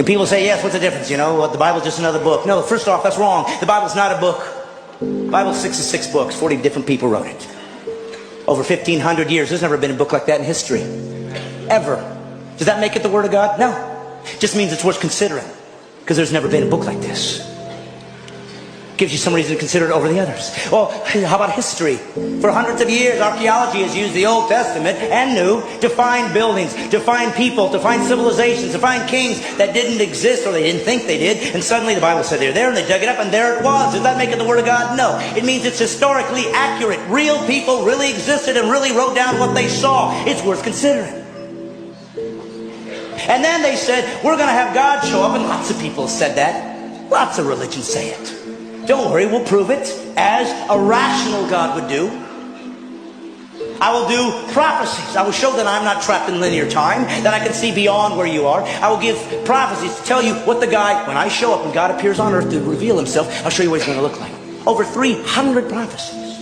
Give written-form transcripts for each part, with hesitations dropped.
And people say, yes, what's the difference? You know, the Bible's just another book. No, first off, that's wrong. The Bible's not a book. The Bible's 66 books. 40 different people wrote it. Over 1,500 years. There's never been a book like that in history. Ever. Does that make it the Word of God? No. It just means it's worth considering. Because there's never been a book like this. Gives you some reason to consider it over the others. Well, how about history? For hundreds of years, archaeology has used the Old Testament and New to find buildings, to find people, to find civilizations, to find kings that didn't exist or they didn't think they did. And suddenly the Bible said they're there and they dug it up and there it was. Does that make it the Word of God? No. It means it's historically accurate. Real people really existed and really wrote down what they saw. It's worth considering. And then they said, we're going to have God show up. And lots of people said that. Lots of religions say it. Don't worry, we'll prove it as a rational God would do. I will do prophecies. I will show that I'm not trapped in linear time, that I can see beyond where you are. I will give prophecies to tell you what the guy, when I show up, when God appears on earth to reveal himself, I'll show you what he's going to look like. Over 300 prophecies.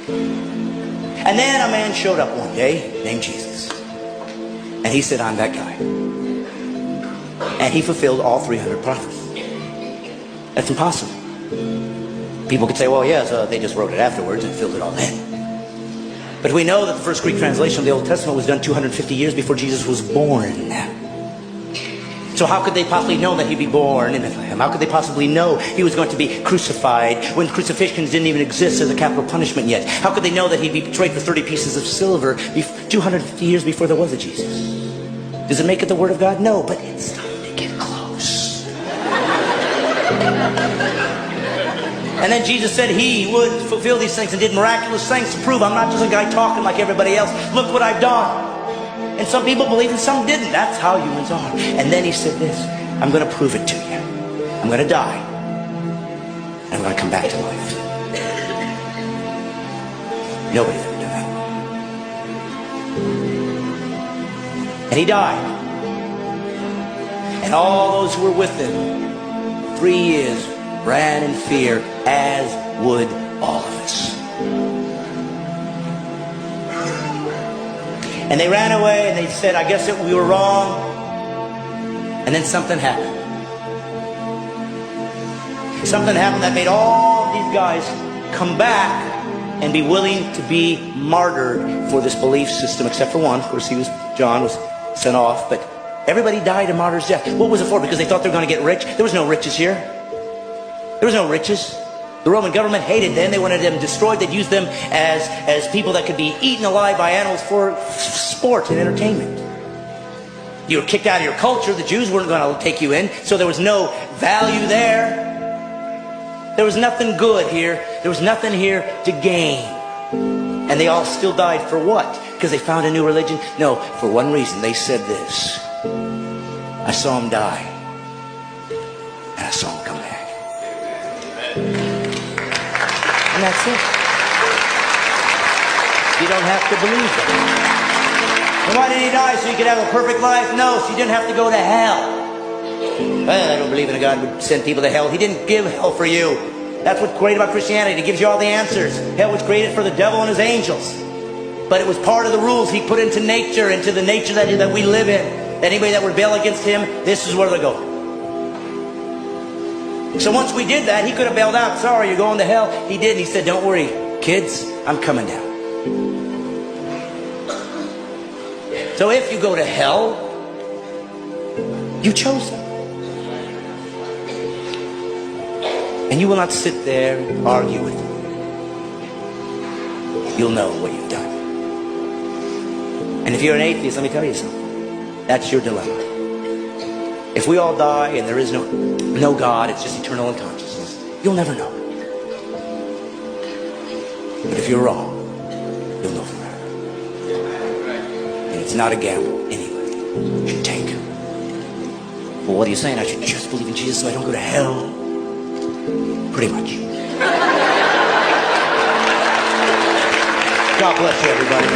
And then a man showed up one day named Jesus. And he said, I'm that guy. And he fulfilled all 300 prophecies. That's impossible. People could say, well, yes, they just wrote it afterwards and filled it all in. But we know that the first Greek translation of the Old Testament was done 250 years before Jesus was born. So how could they possibly know that he'd be born in Bethlehem? How could they possibly know he was going to be crucified when crucifixions didn't even exist as a capital punishment yet? How could they know that he'd be betrayed for 30 pieces of silver 250 years before there was a Jesus? Does it make it the Word of God? No, but it's starting to get close. And then Jesus said he would fulfill these things and did miraculous things to prove I'm not just a guy talking like everybody else. Look what I've done. And some people believe and some didn't. That's how humans are. And then he said this, I'm going to prove it to you. I'm going to die. And I'm going to come back to life. Nobody's ever done that. And he died. And all those who were with him 3 years ran in fear, as would all of us. And they ran away and they said, I guess we were wrong. And then something happened. Something happened that made all these guys come back and be willing to be martyred for this belief system, except for one. Of course, John was sent off, but everybody died a martyr's death. What was it for? Because they thought they were going to get rich? There was no riches here. There was no riches. The Roman government hated them. They wanted them destroyed. They'd use them as people that could be eaten alive by animals for sport and entertainment. You were kicked out of your culture. The Jews weren't going to take you in, so there was no value there. There was nothing good here. There was nothing here to gain. And they all still died for what? Because they found a new religion? No, for one reason. They said this. I saw him die. And I saw him come back. And that's it. You don't have to believe it. And why did he die? So you could have a perfect life? No, so you didn't have to go to hell. Well, I don't believe in a God who would send people to hell. He didn't give hell for you. That's what's great about Christianity. It gives you all the answers. Hell was created for the devil and his angels. But it was part of the rules he put into nature, into the nature that we live in. Anybody that would rebel against him, this is where they go. So once we did that, he could have bailed out. Sorry, you're going to hell. He didn't. He said, don't worry, kids, I'm coming down. So if you go to hell, you chose it. And you will not sit there and argue with him. You'll know what you've done. And if you're an atheist, let me tell you something. That's your dilemma. If we all die and there is no God, it's just eternal unconsciousness, you'll never know. But if you're wrong, you'll know forever. And it's not a gamble anybody should take. Well, what are you saying? I should just believe in Jesus so I don't go to hell? Pretty much. God bless you, everybody.